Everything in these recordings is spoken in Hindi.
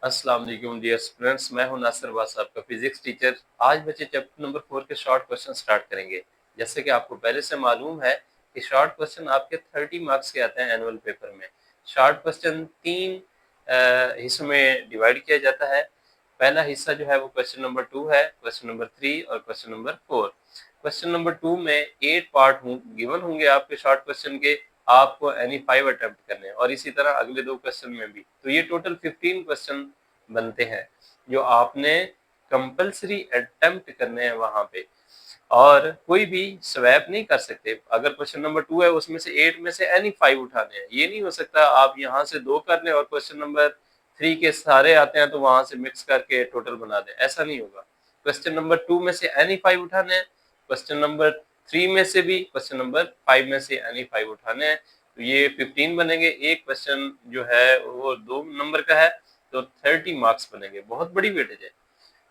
अस्सलाम वालेकुम डियर स्टूडेंट्स, मैं हूं नासिर अब्बास, आपका फिजिक्स टीचर। आज बच्चे चैप्टर नंबर 4 के शॉर्ट क्वेश्चन स्टार्ट करेंगे। जैसे कि आपको पहले से मालूम है कि शॉर्ट क्वेश्चन आपके 30 मार्क्स के आते हैं एनुअल पेपर में। शॉर्ट क्वेश्चन तीन हिस्सों में डिवाइड किया जाता है। पहला हिस्सा जो है वो क्वेश्चन नंबर 2 है, क्वेश्चन नंबर 3 और क्वेश्चन नंबर 4। क्वेश्चन नंबर 2 में 8 पार्ट गिवन होंगे आपके शॉर्ट क्वेश्चन के। आपको एनी 5 अटेम्प्ट करने हैं और इसी तरह अगले दो क्वेश्चन में भी। तो ये टोटल 15 क्वेश्चन बनते हैं जो आपने कंपलसरी अटेम्प्ट करने हैं वहां पे, और कोई भी स्वैप नहीं कर सकते। अगर क्वेश्चन नंबर 2 है उसमें से 8 में से एनी 5 उठाने हैं। ये नहीं हो सकता आप यहाँ से 2 कर लें और क्वेश्चन नंबर 3 के सारे आते हैं तो वहां से मिक्स करके टोटल बना दें, ऐसा नहीं होगा। क्वेश्चन नंबर 2 में से एनी 5 उठाने हैं, क्वेश्चन नंबर 3 में से भी, क्वेश्चन नंबर 5 में से एनी 5 उठाने हैं। तो ये 15 बनेंगे। एक क्वेश्चन जो है वो 2 नंबर का है तो 30 मार्क्स बनेंगे। बहुत बड़ी वेटेज है,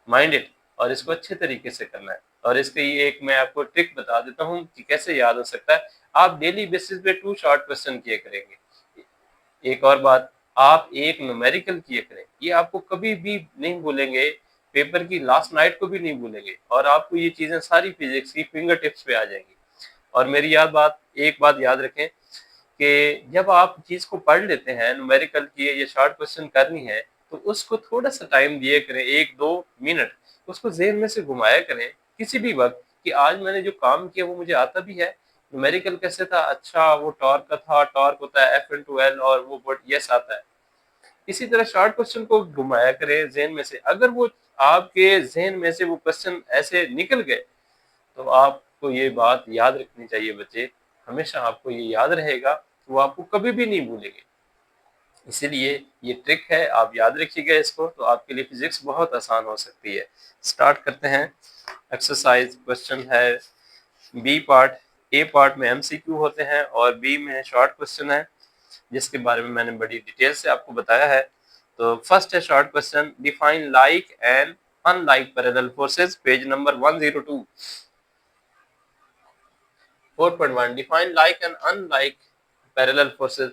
माइंड इट, और इसको अच्छे तरीके से करना है। और इसके ये एक मैं आपको ट्रिक बता देता हूँ कि कैसे याद हो सकता है। आप डेली बेसिस पे 2 शॉर्ट क्वेश्चन किए करेंगे। एक और बात, आप एक न्यूमेरिकल किए करें, ये आपको कभी भी नहीं भूलेंगे, पेपर की लास्ट नाइट को भी नहीं भूलेंगे, और आपको ये चीजें सारी फिजिक्स की फिंगर टिप्स पे आ जाएंगी। और मेरी एक बात याद रखें कि जब आप चीज को पढ़ लेते हैं, न्यूमेरिकल की या शॉर्ट क्वेश्चन करनी है, तो उसको थोड़ा सा टाइम दिए करें, 1-2 मिनट उसको जेहन में से घुमाया करें किसी भी वक्त, कि आज मैंने जो काम किया वो मुझे आता भी है। न्यूमेरिकल कैसे था, अच्छा वो टॉर्क का था, टॉर्क होता है F/L और वो वर्ड यस आता है। इसी तरह शॉर्ट क्वेश्चन को घुमाया करें जेहन में से। अगर वो आपके जेहन में से वो क्वेश्चन ऐसे निकल गए तो आपको ये बात याद रखनी चाहिए बच्चे, हमेशा आपको ये याद रहेगा, वो आपको कभी भी नहीं भूलेंगे। इसीलिए ये ट्रिक है, आप याद रखिएगा इसको, तो आपके लिए फिजिक्स बहुत आसान हो सकती है। स्टार्ट करते हैं। एक्सरसाइज क्वेश्चन है बी पार्ट। ए पार्ट में एमसीक्यू होते हैं और बी में शॉर्ट क्वेश्चन है, जिसके बारे में मैंने बड़ी डिटेल से आपको बताया है। तो फर्स्ट है short question, define like and unlike parallel forces, page number 102। 4.1 define like and unlike parallel forces.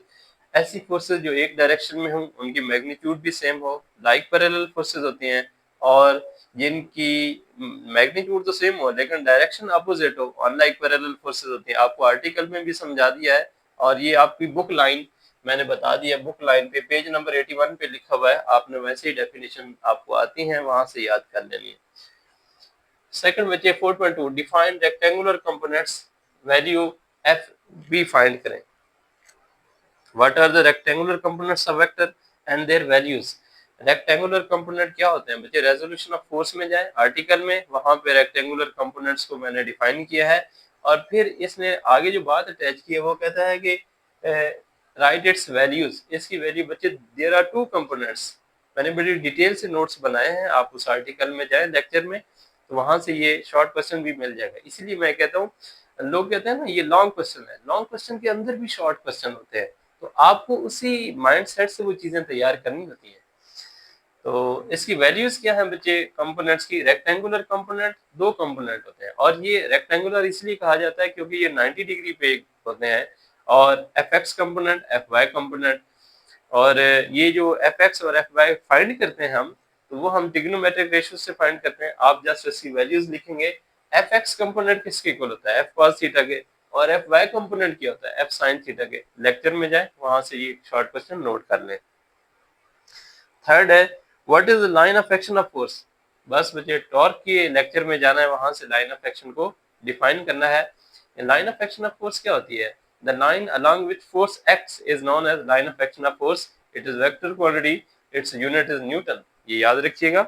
ऐसी फोर्सेस जो एक डायरेक्शन में हो, उनकी मैग्नीट्यूड भी सेम हो, लाइक पैरेलल फोर्सेस होती हैं। और जिनकी मैग्नीट्यूड तो सेम हो लेकिन डायरेक्शन अपोजिट हो, अनलाइक पैरेलल फोर्सेस होती हैं। आपको आर्टिकल में भी समझा दिया है, और ये आपकी बुक लाइन मैंने बता दिया। बुक लाइन पे पेज नंबर 81 पे लिखा हुआ है, आपने वैसे ही डेफिनेशन आपको आती है वहां से याद कर लेनी है। सेकंड बच्चे 4.2 define rectangular components, value F B find करें। What are the rectangular components of vector and their values. Rectangular component क्या होते हैं बच्चे, रेजोल्यूशन ऑफ फोर्स में जाए आर्टिकल में, वहां पे रेक्टेंगुलर कंपोनेंट्स को मैंने डिफाइन किया है। और फिर इसने आगे जो बात अटैच की है वो कहता है कि राइट इट्स वैल्यूज। इसकी वैल्यू बच्चे देयर आर 2 कंपोनेंट्स। मैंने बड़ी डिटेल से नोट्स बनाए हैं, आप उस आर्टिकल में जाएं लेक्चर में, तो वहां से ये शॉर्ट क्वेश्चन भी मिल जाएगा। इसलिए मैं कहता हूँ, लोग कहते हैं ना ये लॉन्ग क्वेश्चन है, लॉन्ग क्वेश्चन के अंदर भी शॉर्ट क्वेश्चन होते हैं, तो आपको उसी माइंडसेट से वो चीजें तैयार करनी होती हैं। तो इसकी वैल्यूज क्या है बच्चे कंपोनेंट्स की। रेक्टेंगुलर कंपोनेंट 2 कंपोनेंट होते हैं, और ये रेक्टेंगुलर इसलिए कहा जाता है क्योंकि ये 90 डिग्री पे होते हैं। और F X component, F Y component, और ये जो एफ एक्स और एफ वाई फाइंड करते हैं हम, तो वो हम ट्रिग्नोमेट्रिक रेशियो से फाइंड करते हैं। आप जस्ट इसकी वैल्यूज लिखेंगे। एफ एक्स कंपोनेंट किसके इक्वल होता है, एफ कॉस थीटा के, और एफ वाई कंपोनेंट क्या होता है, एफ साइन थीटा के। लेक्चर में जाए वहां से ये शॉर्ट क्वेश्चन नोट कर लें। थर्ड है what is the line of action of force. बस मुझे टॉर्क के लेक्चर में जाना है, वहां से लाइन ऑफ एक्शन को डिफाइन करना है। Line of action of force क्या होती है, the line along which force acts is known as line of action of force. It is vector quantity, its unit is Newton. ये याद रखिएगा।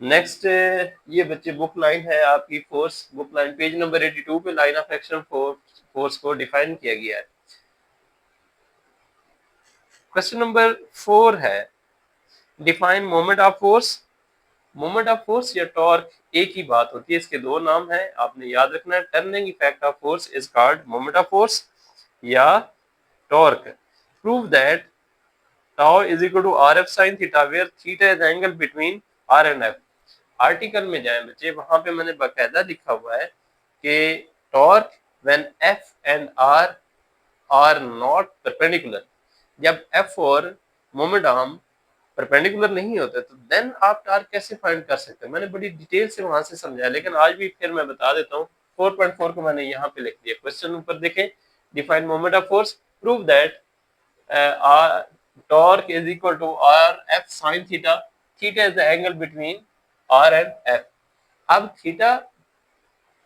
नेक्स्ट ये बच्चे बुक लाइन है आपकी, force book line page number 82 पे लाइन ऑफ एक्शन फोर्स को डिफाइन किया गया है। क्वेश्चन नंबर 4 है define moment of force. Moment of force या टॉर्क एक ही बात होती है, इसके दो नाम हैं, आपने याद रखना है। Turning effect of force is called moment of force या torque. Prove that tau is equal to RF sin theta where theta is angle between R and F। Article में जाएं बच्चे, वहां पे मैंने बाकायदा लिखा हुआ है कि torque when F and R are not perpendicular, जब F और मोमेंट आर्म परपेंडिकुलर नहीं होते तो देन आप टॉर्क कैसे फाइंड कर सकते हैं। मैंने बड़ी डिटेल से वहां से समझाया, लेकिन आज भी फिर मैं बता देता हूँ। 4.4 को मैंने यहाँ पे लिख दिया। क्वेश्चन ऊपर देखें, define moment of force, prove that torque is equal to r f sin theta. Theta is the angle between r and f. अब थीटा,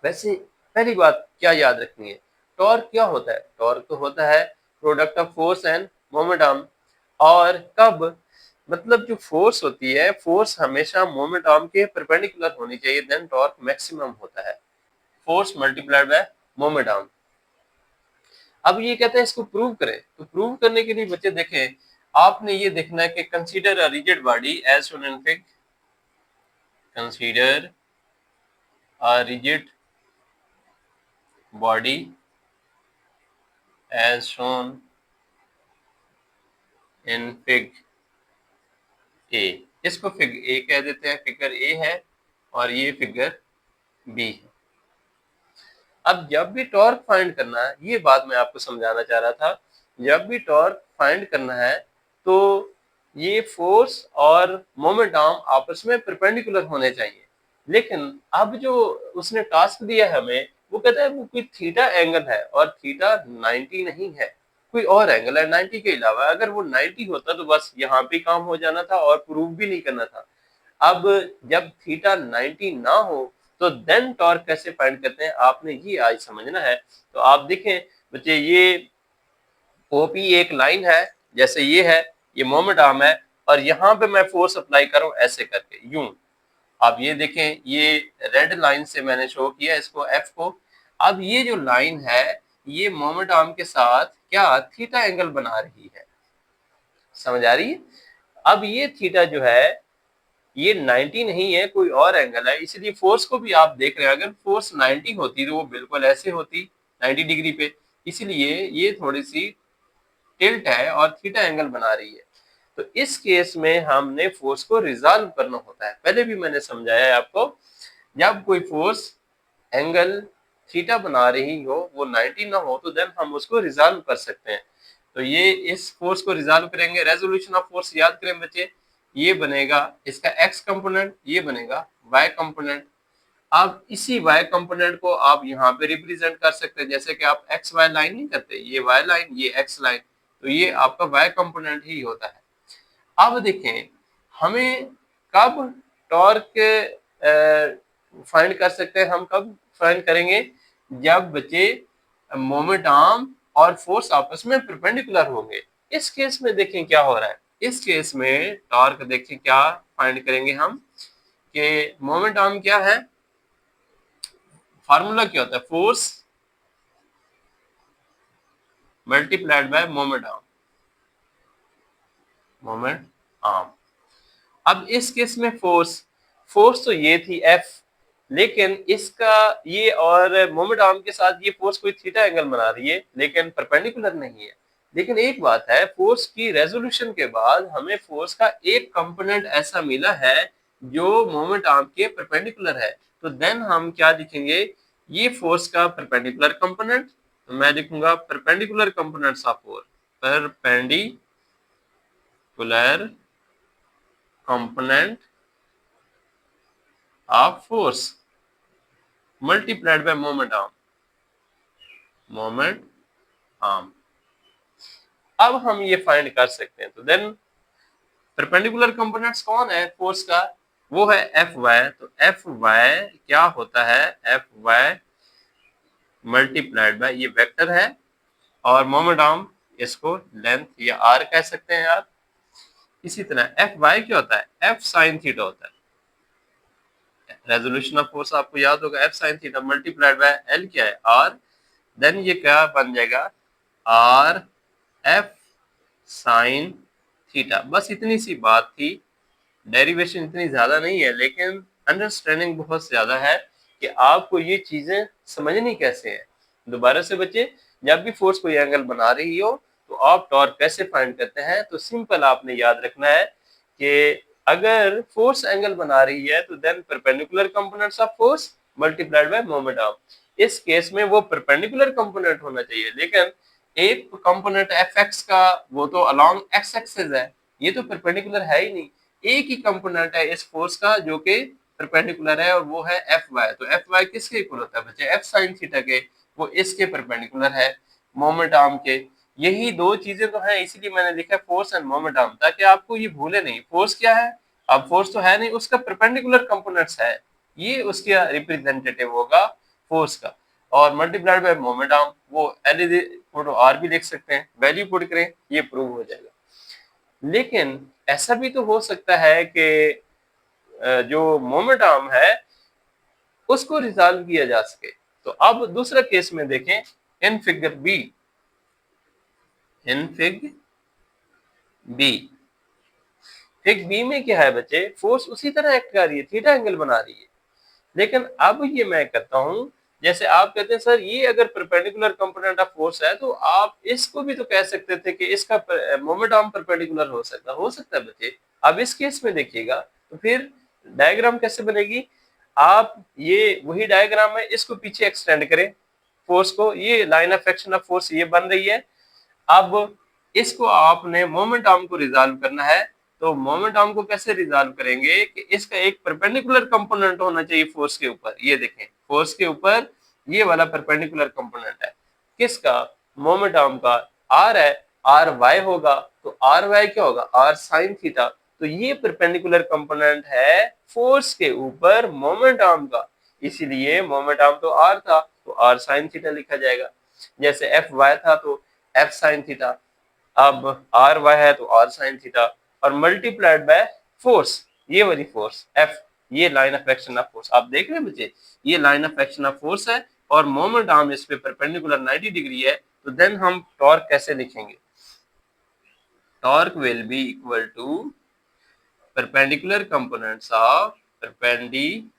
वैसे पहली बात क्या याद रखनी है, टॉर्क क्या होता है? टॉर्क तो होता है product of force and momentum. और कब, मतलब जो फोर्स होती है, फोर्स हमेशा मोमेंटम के परपेंडिकुलर होनी चाहिए, देन टॉर्क मैक्सिमम होता है। Force multiplied bye momentum. अब ये कहते हैं इसको प्रूव करें, तो प्रूव करने के लिए बच्चे देखें, आपने ये देखना है कि consider a rigid body as shown in figure, consider a rigid body as shown in figure A. इसको फिगर ए कह देते हैं, फिगर ए है, और ये फिगर बी है। अब जब भी टॉर्क फाइंड करना है, ये बात मैं आपको समझाना चाह रहा था, जब भी टॉर्क फाइंड करना है तो ये फोर्स और मोमेंटम आपस में परपेंडिकुलर होने चाहिए। लेकिन अब जो उसने टास्क दिया है हमें, वो कहता है वो कोई थीटा एंगल है, और थीटा 90 नहीं है, कोई और एंगल है 90 के अलावा। अगर वो 90 होता तो बस यहाँ पे काम हो जाना था और प्रूव भी नहीं करना था। अब जब थीटा 90 ना हो तो देन टॉर्क कैसे फाइंड करते हैं, आपने ये आज समझना है। तो आप देखें बच्चे, ये ओपी एक लाइन है, जैसे ये है, ये मोमेंट आर्म है, और यहाँ पे मैं फोर्स अप्लाई करूं ऐसे करके, यूं। आप ये देखें, ये रेड लाइन से मैंने शो किया इसको, एफ को। अब ये जो लाइन है, ये मोमेंट आर्म के साथ क्या थीटा एंगल बना रही है, समझ आ रही है? अब ये थीटा जो है, ये 90 नहीं है, कोई और एंगल है, इसलिए फोर्स को भी आप देख रहे हैं। अगर फोर्स 90 होती तो वो बिल्कुल ऐसे होती 90 डिग्री पे, इसलिए ये थोड़ी सी टिल्ट है और थीटा एंगल बना रही है। तो इस केस में हमने फोर्स को रिजॉल्व करना होता है। पहले भी मैंने समझाया है आपको, जब कोई फोर्स एंगल थीटा बना रही हो, वो 90 ना हो, तो देन हम उसको रिजॉल्व कर सकते हैं। तो ये इस फोर्स को रिजॉल्व करेंगे। रेजोल्यूशन ऑफ फोर्स याद करें बच्चे, ये बनेगा इसका एक्स कंपोनेंट, ये बनेगा वाई कंपोनेंट। अब इसी वाई कंपोनेंट को आप यहाँ पे रिप्रेजेंट कर सकते हैं, जैसे कि आप एक्स वाई लाइन नहीं करते, ये वाई लाइन, ये एक्स लाइन, तो ये आपका वाई कंपोनेंट ही होता है। अब देखें, हमें कब टॉर्क फाइंड कर सकते हैं, हम कब फाइंड करेंगे, जब बच्चे मोमेंट आर्म और फोर्स आपस में परपेंडिकुलर होंगे। इस केस में देखें क्या हो रहा है, इस केस में टॉर्क देखें क्या फाइंड करेंगे हम, कि मोमेंट आर्म क्या है, फार्मूला क्या होता है, force multiplied by moment arm, moment arm. अब इस केस में फोर्स, फोर्स तो ये थी एफ, लेकिन इसका ये और मोमेंट आर्म के साथ ये फोर्स कोई थीटा एंगल बना रही है, लेकिन परपेंडिकुलर नहीं है। लेकिन एक बात है, फोर्स की रेजोल्यूशन के बाद हमें फोर्स का एक कंपोनेंट ऐसा मिला है जो मोमेंट आर्म के परपेंडिकुलर है। तो देन हम क्या लिखेंगे, ये फोर्स का परपेंडिकुलर कंपोनेंट, तो मैं लिखूंगा perpendicular components of force, perpendicular component of force multiplied by moment arm, moment arm. अब हम ये फाइंड कर सकते हैं। तो देन परपेंडिकुलर कंपोनेंट्स कौन है फोर्स का, वो है एफ वाई। तो एफ वाई क्या होता है, एफ वाई मल्टीप्लाइड बाय, ये वेक्टर है, और मोमेंट आर्म इसको लेंथ या आर कह सकते हैं आप। इसी तरह एफ वाई क्या होता है, एफ साइन थीटा होता है। रेजोल्यूशन ऑफ फोर्स आपको याद होगा, F sine theta multiplied by L क्या है, आर। देन ये क्या बन जाएगा, आर एफ साइन थीटा। बस इतनी सी बात थी, डेरिवेशन इतनी ज्यादा नहीं है, लेकिन अंडरस्टैंडिंग बहुत ज्यादा है कि आपको ये चीजें समझनी कैसे है। दोबारा से बच्चे, जब भी फोर्स कोई एंगल बना रही हो तो आप टॉर्क कैसे फाइंड करते हैं, तो सिंपल आपने याद रखना है कि अगर फोर्स एंगल बना रही है तो then perpendicular components of force multiplied by moment arm. इस केस में वो परपेंडिकुलर कंपोनेंट होना चाहिए, लेकिन एक कंपोनेंट एफ एक्स का, वो तो अलोंग एक्स एक्सिस है, ये तो परपेंडिकुलर है ही नहीं। एक ही कंपोनेंट है इस फोर्स का जो कि परपेंडिकुलर है और वो है एफ वाई। तो एफ वाई किसके इक्वल होता है बच्चे? एफ साइन थीटा के। वो इसके परपेंडिकुलर है, मोमेंट आर्म के। यही दो चीजें तो हैं, इसीलिए मैंने लिखा है फोर्स एंड मोमेंट आर्म, ताकि आपको ये भूले नहीं। फोर्स क्या है? अब फोर्स तो है नहीं, उसका परपेंडिकुलर कंपोनेंट्स है, ये उसका रिप्रेजेंटेटिव होगा फोर्स का। और मल्टीप्लाइड बाय मोमेंट आर्म, वो L is equal to R भी लिख सकते हैं, वैल्यू पुट करें, ये प्रूव हो जाएगा। लेकिन ऐसा भी तो हो सकता है कि जो मोमेंट आर्म है उसको रिजॉल्व किया जा सके। तो अब दूसरा केस में देखें, in figure B, in fig B, fig B में क्या है बच्चे? फोर्स उसी तरह एक्ट कर रही है, थीटा एंगल बना रही है। लेकिन अब ये मैं करता हूं, जैसे आप कहते हैं सर ये अगर परपेंडिकुलर कंपोनेंट ऑफ फोर्स है तो आप इसको भी तो कह सकते थे कि इसका मोमेंट आर्म परपेंडिकुलर हो सकता है बच्चे। अब इस केस में देखिएगा तो फिर डायग्राम कैसे बनेगी? आप ये वही डायग्राम है, इसको पीछे एक्सटेंड करें फोर्स को, ये line of action of force ये बन रही है। अब इसको आपने मोमेंट आर्म को रिजॉल्व करना है। तो मोमेंट आर्म को कैसे रिजॉल्व करेंगे कि इसका एक परपेंडिकुलर कंपोनेंट होना चाहिए फोर्स के ऊपर। ये देखें, फोर्स के ऊपर ये वाला परपेंडिकुलर कंपोनेंट है किसका? मोमेंट आर्म का। आर है, आर वाई होगा, तो आर वाई क्या होगा? R sine theta. तो ये परपेंडिकुलर कंपोनेंट है फोर्स के ऊपर मोमेंट आर्म का, इसीलिए मोमेंट आर्म तो आर था तो आर साइन थीटा लिखा जाएगा। जैसे एफ वाई था तो एफ साइन थीटा, अब आर वाई है तो आर साइन थीटा, और मल्टीप्लाइड बाय फोर्स, ये वाली फोर्स एफ, ये line of action of force. आप देख रहे हैं बच्चे, ये line of action of force है और मोमेंट आर्म इस पे परपेंडिकुलर 90 डिग्री है। तो देन हम टॉर्क कैसे लिखेंगे? Torque will be equal to perpendicular components of perpendicular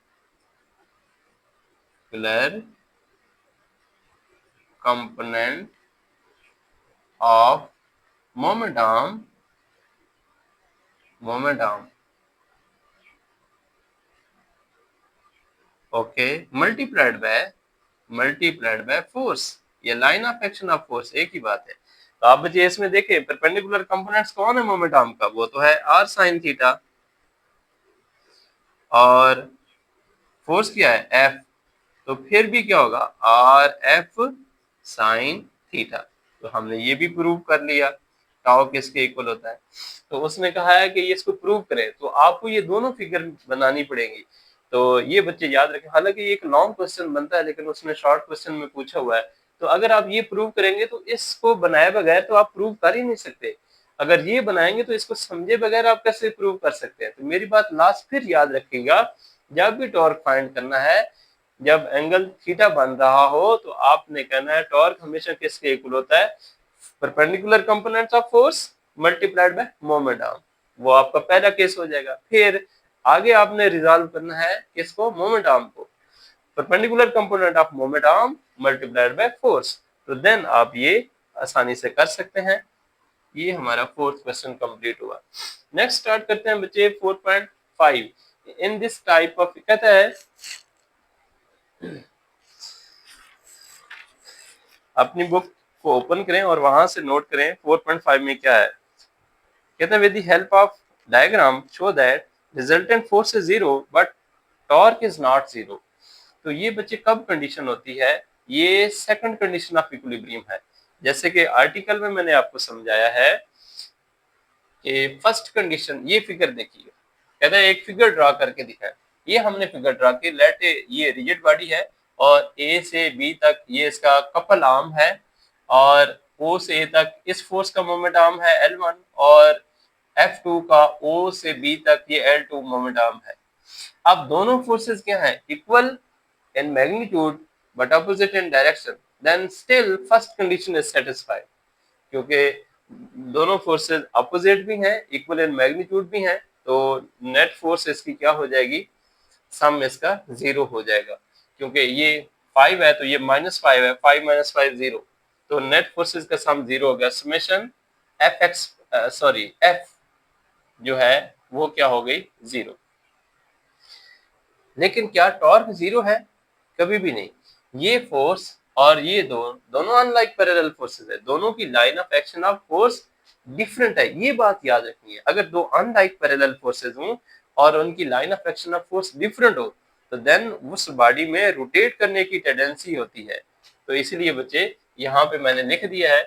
component of moment arm okay multiplied by force, ये line of action of force, एक ही बात है। तो आप बच्चे इसमें देखें परपेंडिकुलर कंपोनेंट्स कौन है मोमेंट आर्म का? वो तो है आर साइन थीटा, और फोर्स क्या है? एफ। तो फिर भी क्या होगा? R F sine theta. तो हमने ये भी प्रूव कर लिया टाउ किसके इक्वल होता है। तो उसने कहा है कि ये इसको प्रूव करें, तो आपको ये दोनों फिगर बनानी पड़ेंगी। तो ये बच्चे याद रखें, हालांकि ये एक लॉन्ग क्वेश्चन बनता है लेकिन उसने शॉर्ट क्वेश्चन में पूछा हुआ है। तो अगर आप ये प्रूव करेंगे तो इसको बनाए बगैर तो आप प्रूव कर ही नहीं सकते। अगर ये बनाएंगे तो इसको समझे बगैर आप कैसे प्रूव कर सकते हैं? तो मेरी बात लास्ट फिर याद रखिएगा, जब भी टॉर्क फाइंड करना है, जब एंगल थीटा बन रहा हो तो आपने कहना है टॉर्क हमेशा किसके इक्वल होता है? Perpendicular components of force multiplied by moment arm. वो आपका पहला केस हो जाएगा। फिर आगे आपने रिजॉल्व करना है किसको? मोमेंट आर्म को। Perpendicular component of moment arm multiplied by force. तो देन आप ये आसानी से कर सकते हैं। ये हमारा फोर्थ क्वेश्चन कंप्लीट हुआ। नेक्स्ट स्टार्ट करते हैं बच्चे 4.5। इन दिस टाइप ऑफ, कहता है अपनी बुक को ओपन करें और वहां से नोट करें 4.5 में क्या है। कहते हैं with the help of diagram show that resultant force is zero but torque is not zero. तो ये बच्चे कब कंडीशन होती है? ये सेकंड कंडीशन ऑफ इक्विलिब्रियम है। जैसे कि आर्टिकल में मैंने आपको समझाया है कि फर्स्ट कंडीशन, ये फिगर देखिए, कहता है एक फिगर ड्रा करके दिखाए। ये हमने फिगर ड्रा की, लेट ये रिजिड बॉडी है और ए से बी तक ये इसका कपल आर्म है, और ओ से ए तक इस फोर्स का मोमेंट आर्म है L1, और F2 का O से B तक ये L2 मोमेंट आर्म है। अब दोनों फोर्सेस क्या हैं? Equal in magnitude but opposite in direction, then still first condition is satisfied. क्योंकि दोनों फोर्सेस अपोजिट भी हैं, इक्वल इन मैग्नीट्यूड भी हैं, तो नेट फोर्स इसकी क्या हो जाएगी? सम इसका जीरो हो जाएगा। क्योंकि ये 5 है तो ये -5 है, 5 - 5 0, तो नेट फोर्सेस का सम जीरो हो गया। समेशन एफ जो है वो क्या हो गई? जीरो। लेकिन क्या टॉर्क जीरो है? कभी भी नहीं। ये फोर्स और ये दोनों अनलाइक पैरेलल फोर्सेस है, दोनों की line of action of force different है, ये बात याद रखनी है। अगर दो अनलाइक पैरेलल फोर्सेस हों और उनकी line of action of force different हो तो देन उस बॉडी में रोटेट करने की टेंडेंसी होती है। तो इसीलिए बच्चे यहाँ पे मैंने लिख दिया है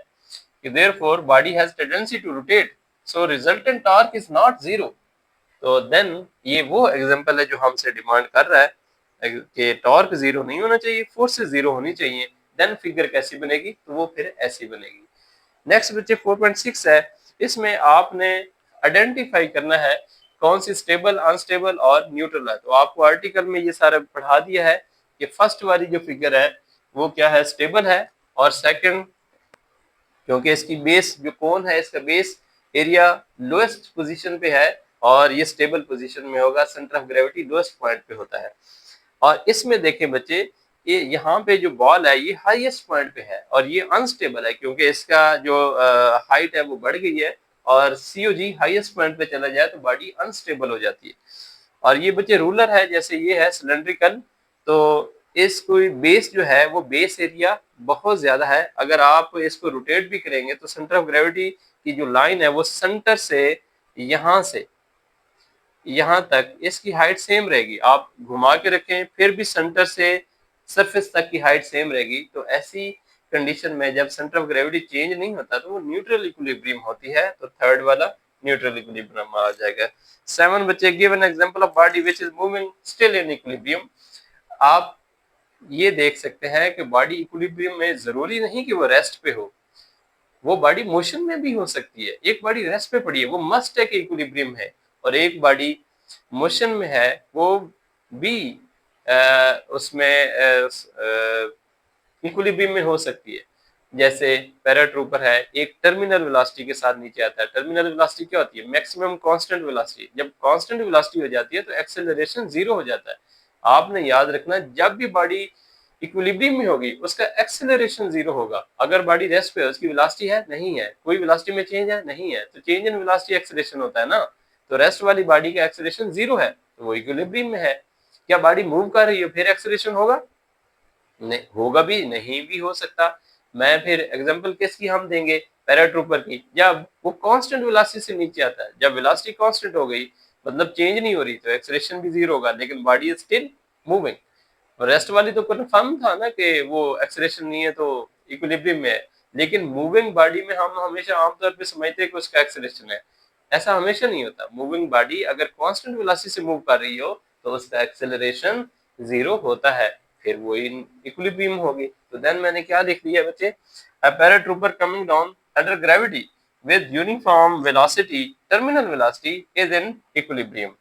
कि therefore body has tendency to rotate, so resultant torque is not zero। तो देन ये वो एग्जांपल है जो हमसे डिमांड कर रहा है कि टॉर्क जीरो नहीं होना चाहिए, फोर्स जीरो होनी चाहिए। देन फिगर कैसी बनेगी, तो वो फिर ऐसी बनेगी। नेक्स्ट बच्चे 4.6 है, इसमें आपने आइडेंटिफाई करना है कौन सी स्टेबल, अनस्टेबल और न्यूट्रल है। तो आपको आर्टिकल में ये सारा पढ़ा दिया है कि फर्स्ट वाली जो फिगर है वो क्या है, स्टेबल है, और सेकंड क्योंकि इसकी बेस जो कोन है इसका बेस एरिया लोएस्ट पोजीशन पे है और ये स्टेबल पोजीशन में होगा, centre of gravity lowest point पे होता है। और इसमें देखें बच्चे, ये यहाँ पे जो बॉल है ये हाईएस्ट पॉइंट पे है और ये अनस्टेबल है क्योंकि इसका जो हाइट है वो बढ़ गई है, और सीओजी हाईएस्ट पॉइंट पे चला जाए तो बॉडी अनस्टेबल हो जाती है। और ये बच्चे रूलर है, जैसे ये है सिलेंड्रिकल, तो इसको बेस जो है वो बेस एरिया बहुत ज्यादा है। अगर आप इसको रोटेट भी करेंगे तो सेंटर ऑफ ग्रेविटी की जो लाइन है वो सेंटर से यहाँ तक इसकी हाइट सेम रहेगी। आप घुमा के रखें फिर भी सेंटर से सरफेस तक की हाइट सेम रहेगी। तो ऐसी कंडीशन में जब सेंटर ऑफ ग्रेविटी चेंज नहीं होता तो वो न्यूट्रल इक्विलिब्रियम होती है। तो थर्ड वाला न्यूट्रल इक्विलिब्रियम आ जाएगा। 7 बच्चे, give an example of body which is moving still in equilibrium. आप ये देख सकते हैं कि बॉडी इक्विलिब्रियम में जरूरी नहीं कि वो रेस्ट पे हो, वो बॉडी मोशन में भी हो सकती है। एक बॉडी रेस्ट पे पड़ी है वो मस्ट है कि इक्विलिब्रियम है, और एक बॉडी मोशन में है वो भी उसमें इक्विलिब्रियम में हो सकती है। जैसे पैराट्रूपर है, एक टर्मिनल वेलोसिटी के साथ नीचे आता है। टर्मिनल वेलोसिटी क्या होती है, मैक्सिमम कांस्टेंट वेलोसिटी। जब कांस्टेंट वेलोसिटी हो जाती है तो एक्सेलरेशन जीरो हो जाता है। आपने याद रखना, जब भी बॉडी इक्विलिब्रियम में होगी उसका एक्सेलरेशन जीरो होगा। अगर बॉडी रेस्ट पे है उसकी वेलोसिटी है नहीं है, कोई वेलोसिटी में चेंज है नहीं है, तो चेंज इन वेलोसिटी एक्सेलरेशन होता है ना। तो रेस्ट वाली बॉडी का एक्सेलरेशन जीरो है तो वो इक्विलिब्रियम में है। क्या बॉडी मूव कर रही है फिर एक्सेलरेशन होगा, नहीं होगा भी, नहीं भी हो सकता। मैं फिर एग्जांपल किसकी हम देंगे, पैराट्रूपर की। जब वो कांस्टेंट वेलोसिटी से नीचे आता है, जब वेलोसिटी कांस्टेंट हो गई मतलब चेंज नहीं हो रही, तो एक्सेलरेशन भी जीरो होगा लेकिन बॉडी इज स्टिल मूविंग। और रेस्ट वाली तो कंफर्म था ना कि वो एक्सेलरेशन नहीं है तो इक्विलिब्रियम में है, लेकिन मूविंग बॉडी में हम हमेशा आमतौर पे समझते हैं कि उसका एक्सेलरेशन है। ऐसा हमेशा नहीं होता। मूविंग बॉडी अगर कांस्टेंट वेलोसिटी से मूव कर रही हो तो उसका एक्सेलरेशन जीरो होता है, फिर वो इन इक्विलिब्रियम होगी। तो देन मैंने क्या लिख दिया बच्चे, अ paratrooper coming down under gravity with uniform velocity, terminal velocity is in equilibrium।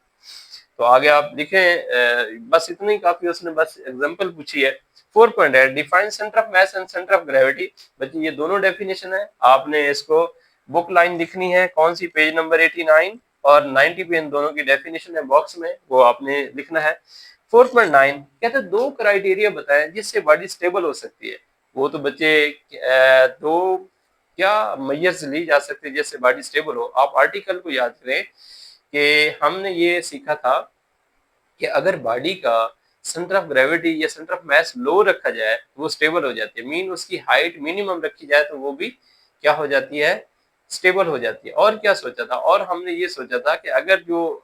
तो आगे आप लिखें, बस इतना ही काफी, उसने बस एग्जांपल पूछी है। 4.8, define centre of mass and centre of gravity. बच्चे ये दोनों डेफिनेशन है, आपने इसको बुक लाइन लिखनी है, कौन सी, पेज नंबर 89 और 90 पे इन दोनों की डेफिनेशन है बॉक्स में, वो आपने लिखना है। 4.9 कहते हैं दो क्राइटेरिया बताएं जिससे बॉडी स्टेबल हो सकती है। वो तो बच्चे दो क्या मेजर्स ली जा सकती है जिससे बॉडी स्टेबल हो। आप आर्टिकल को याद करें कि हमने ये सीखा था कि अगर बॉडी का सेंटर ऑफ ग्रेविटी या सेंटर ऑफ मास लो रखा जाए तो वो स्टेबल हो जाती है। मीन उसकी हाइट मिनिमम रखी जाए तो वो भी क्या हो जाती है, स्टेबल हो जाती है। और क्या सोचा था, और हमने ये सोचा था कि अगर जो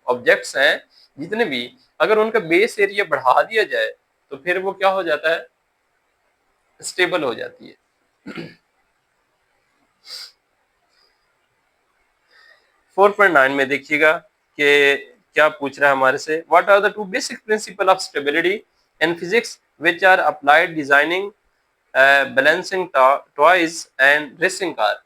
ऑब्जेक्ट्स हैं जितने भी, अगर उनका बेस एरिया बढ़ा दिया जाए तो फिर वो क्या हो जाता है, स्टेबल हो जाती है। 4.9 में देखिएगा कि क्या पूछ रहा है हमारे से, what are the two basic principle of stability in physics which are applied designing balancing toys and racing car.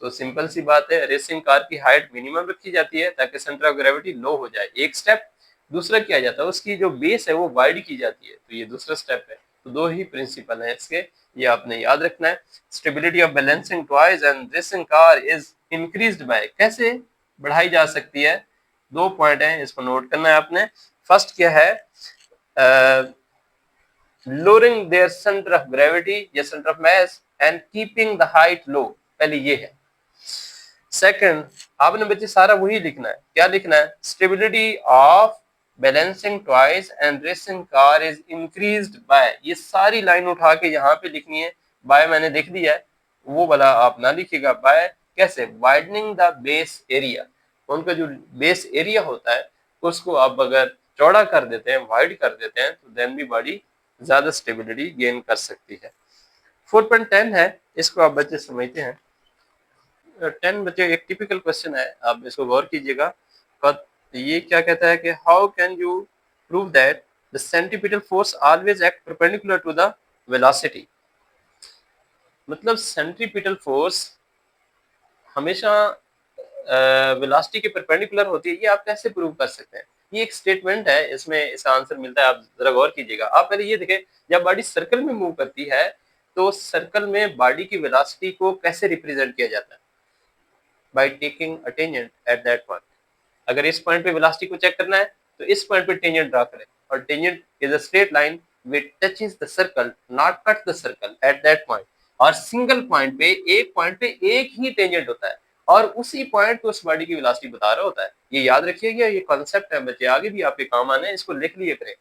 तो सिंपल सी बात है, रेसिंग कार की हाइट मिनिमम रखी जाती है ताकि सेंटर ऑफ ग्रेविटी लो हो जाए, एक स्टेप। दूसरा किया जाता है उसकी जो बेस है वो वाइड की जाती है, तो ये दूसरा स्टेप है। तो दो ही प्रिंसिपल है इसके, ये आपने याद रखना है। Stability of balancing toys and racing car is increased by, कैसे बढ़ाई जा सकती है, दो पॉइंट है, इसको नोट करना है आपने। फर्स्ट क्या है, lowering their center of gravity या center of mass and keeping the height low, पहले ये है। सेकंड, आपने बच्चे सारा वही लिखना है, क्या लिखना है, stability of balancing toys and racing car is increased by, ये सारी लाइन उठा के यहाँ पे लिखनी है। बाय मैंने लिख दिया है, वो वाला आप ना लिखिएगा, बाय कैसे? वाइडनिंग द बेस एरिया, उनका जो बेस एरिया होता है उसको आप अगर चौड़ा कर देते हैं, वाइड कर देते हैं, तो देन भी बॉडी ज्यादा स्टेबिलिटी गेन कर सकती है। 4.10 है, इसको आप बच्चे समझते हैं। 10 बच्चे एक टिपिकल क्वेश्चन है, आप इसको गौर कीजिएगा। पर ये क्या कहता है कि how can you prove that the centripetal force always act perpendicular to the velocity. मतलब सेंट्रीपिटल फोर्स हमेशा वेलोसिटी के परपेंडिकुलर होती है, ये आप कैसे प्रूव कर सकते हैं? ये एक स्टेटमेंट है, इसमें इसका आंसर मिलता है, आप जरा गौर कीजिएगा। आप पहले ये देखें, जब बॉडी सर्कल में मूव करती है तो सर्कल में बॉडी की वेलोसिटी को कैसे रिप्रेजेंट किया जाता है? By taking a tangent at that point. अगर इस पॉइंट पे वेलोसिटी को चेक करना है तो इस पॉइंट पे टेंजेंट ड्रा करें, और tangent is a straight line which touches the circle not cut the circle at that point. और सिंगल पॉइंट पे, एक पॉइंट पे एक ही टेंजेंट होता है और उसी पॉइंट पे उस बॉडी की वेलोसिटी बता रहा होता है। ये याद रखिएगा, ये कॉन्सेप्ट है बच्चे, आगे भी आपके काम आने हैं, इसको लिख लिए करें।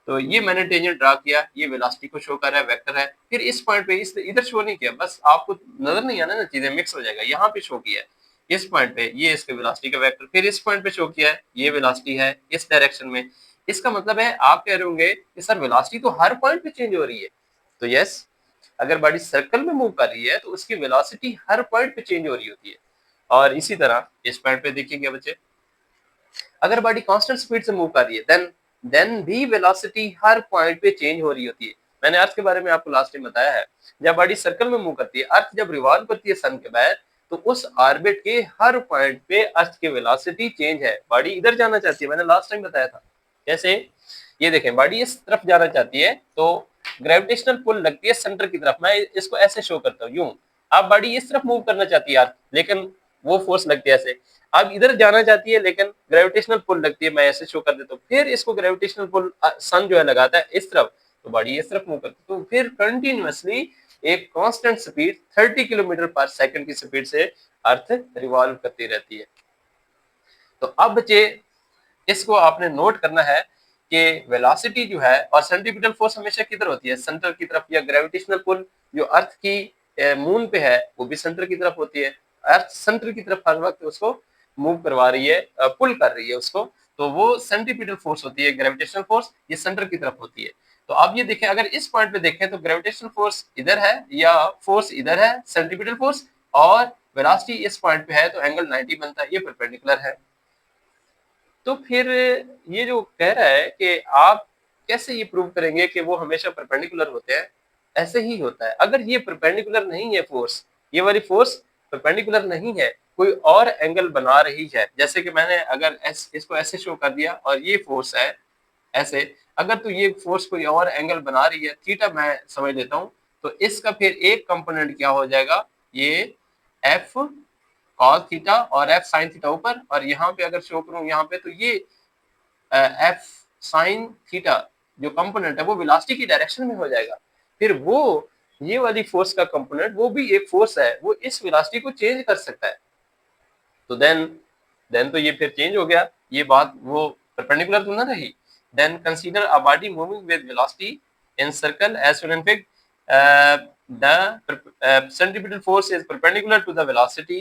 तो ये मैंने टेंजेंट ड्रा किया, ये वेलोसिटी को शो कर रहा है, वेक्टर है। फिर इस पॉइंट पे इस इधर शो नहीं किया, बस आपको नजर नहीं आना ना, चीजें मिक्स हो जाएगा। यहाँ पे शो किया है इस पॉइंट पे, ये इसके वेलोसिटी का वेक्टर। फिर इस पॉइंट पे शो किया है, ये वेलोसिटी है इस डायरेक्शन में। इसका मतलब है, आप कह रहे होंगे कि सर वेलोसिटी तो हर पॉइंट पे चेंज हो रही है। तो यस, अगर बॉडी सर्कल में मूव कर रही है तो उसकी वेलोसिटी हर पॉइंट पे चेंज हो रही होती है। और इसी तरह इस पॉइंट पे देखिए क्या बच्चे, अगर बॉडी कांस्टेंट स्पीड से मूव कर रही है देन भी वेलोसिटी हर पॉइंट पे चेंज हो रही होती है। मैंने अर्थ के बारे में आपको लास्ट टाइम बताया है, जब बॉडी सर्कल में मूव करती है, अर्थ जब रिवॉल्व करती है सन के बाद, तो उस ऑर्बिट के हर पॉइंट पे अर्थ की वेलोसिटी चेंज है। बॉडी इधर जाना चाहती है, मैंने लास्ट टाइम बताया था। जैसे ये देखें, बॉडी इस तरफ जाना चाहती है तो ग्रेविटेशनल पुल लगती है सेंटर की तरफ। मैं इसको ऐसे शो करता हूँ, यूं। आप बॉडी इस तरफ मूव करना चाहती है अर्थ, लेकिन वो फोर्स लगती है ऐसे। अब इधर जाना चाहती है लेकिन ग्रेविटेशनल पुल लगती है, मैं ऐसे शो कर देता हूँ। फिर इसको ग्रेविटेशनल पुल सन जो है लगाता है इस तरफ, तो बॉडी इस तरफ मूव करती है। तो फिर कंटिन्यूअसली एक कांस्टेंट स्पीड 30 किलोमीटर पर सेकंड की स्पीड से अर्थ रिवॉल्व करती रहती है। तो अब बच्चे इसको आपने नोट करना है कि वेलोसिटी जो है और सेंट्रीपिटल फोर्स हमेशा किधर होती है? सेंटर की तरफ। या ग्रेविटेशनल पुल जो अर्थ की मून पे है वो भी सेंटर की तरफ होती है। अर्थ सेंटर की तरफ हर वक्त उसको मूव करवा रही है, पुल कर रही है उसको, तो वो सेंट्रीपिटल फोर्स होती है। ग्रेविटेशनल फोर्स ये सेंटर की तरफ होती है। तो अब ये देखें, अगर इस पॉइंट पे देखें तो ग्रेविटेशनल फोर्स इधर है या फोर्स इधर है, सेंट्रीपिटल फोर्स, और वेलोसिटी इस पॉइंट पे है, तो एंगल 90 बनता है, ये परपेंडिकुलर है। तो फिर ये जो कह रहा है कि आप कैसे ये प्रूव करेंगे कि वो हमेशा परपेंडिकुलर होते हैं? ऐसे ही होता है। अगर ये परपेंडिकुलर नहीं है फोर्स, ये वाली फोर्स परपेंडिकुलर नहीं है, कोई और एंगल बना रही है, जैसे कि मैंने अगर इसको ऐसे शो कर दिया और ये फोर्स है ऐसे, अगर तो ये फोर्स कोई और एंगल बना रही है, थीटा मैं समझ लेता हूँ, तो इसका फिर एक कंपोनेंट क्या हो जाएगा, ये एफ कॉस थीटा और एफ साइन थीटा ऊपर, और यहाँ पे अगर शो करूं यहाँ पे, तो ये एफ साइन थीटा जो कंपोनेंट है वो वेलोसिटी की डायरेक्शन में हो जाएगा। फिर वो ये वाली फोर्स का कंपोनेंट वो भी एक फोर्स है, वो इस वेलोसिटी को चेंज कर सकता है। तो देन तो ये फिर चेंज हो गया, ये बात वो परपेंडिकुलर तो ना रही। Then consider a body moving with velocity in circle as shown in fig. The centripetal force is perpendicular to the velocity.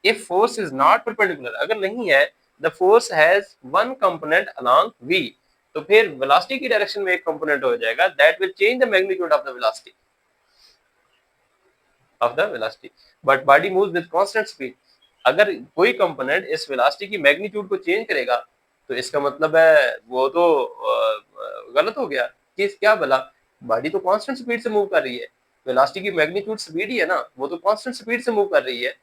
If force is not perpendicular, अगर नहीं है, the force has one component along v, तो फिर वेलोसिटी की डायरेक्शन में एक कंपोनेंट हो जाएगा, that will change the magnitude of the velocity, but body moves with constant speed. अगर कोई कंपोनेंट इस वेलोसिटी की मैग्नीट्यूड को चेंज करेगा तो इसका मतलब है वो तो गलत हो गया। कि क्या भला, बॉडी तो कांस्टेंट स्पीड से मूव कर रही है, वेलोसिटी की मैग्नीट्यूड स्पीड ही है ना, वो तो कांस्टेंट स्पीड से मूव कर रही है।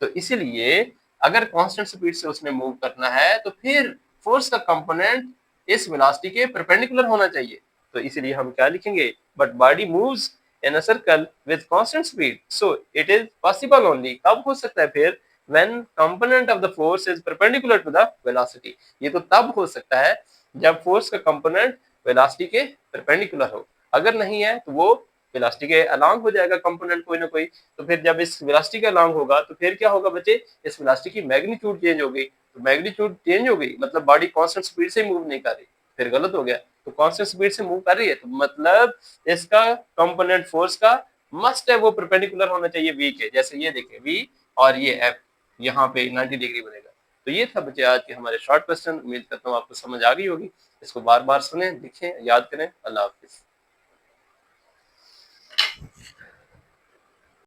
तो इसीलिए अगर कांस्टेंट स्पीड से उसने मूव करना है तो फिर फोर्स का कंपोनेंट इस वेलोसिटी के परपेंडिकुलर होना चाहिए। तो इसीलिए हम क्या लिखेंगे, but body moves in a circle with constant speed, so it is possible only. कब हो सकता है फिर, when component of the force is perpendicular to the velocity। ये तो तब हो सकता है जब फोर्स का कंपोनेंट वेलोसिटी के परपेंडिकुलर हो। अगर नहीं है तो वो वेलोसिटी के अलोंग हो जाएगा कंपोनेंट कोई ना कोई। तो फिर जब इस वेलोसिटी के अलोंग होगा तो फिर क्या होगा बच्चे, इस वेलोसिटी की मैग्नीट्यूड चेंज हो गई। तो मैग्नीट्यूड चेंज हो गई मतलब बॉडी कांस्टेंट स्पीड से मूव नहीं कर रही, फिर गलत हो गया। तो कांस्टेंट स्पीड से मूव कर रही है तो मतलब इसका कंपोनेंट फोर्स का मस्ट है वो परपेंडिकुलर होना चाहिए v के। जैसे ये देखिए v और ये एफ यहाँ पे 90 डिग्री बनेगा। तो ये था बच्चे आज के हमारे शॉर्ट क्वेश्चन। उम्मीद करता हूँ आपको समझ आ गई होगी। इसको बार-बार सुनें, लिखें, याद करें। अल्लाह हाफ़िज़।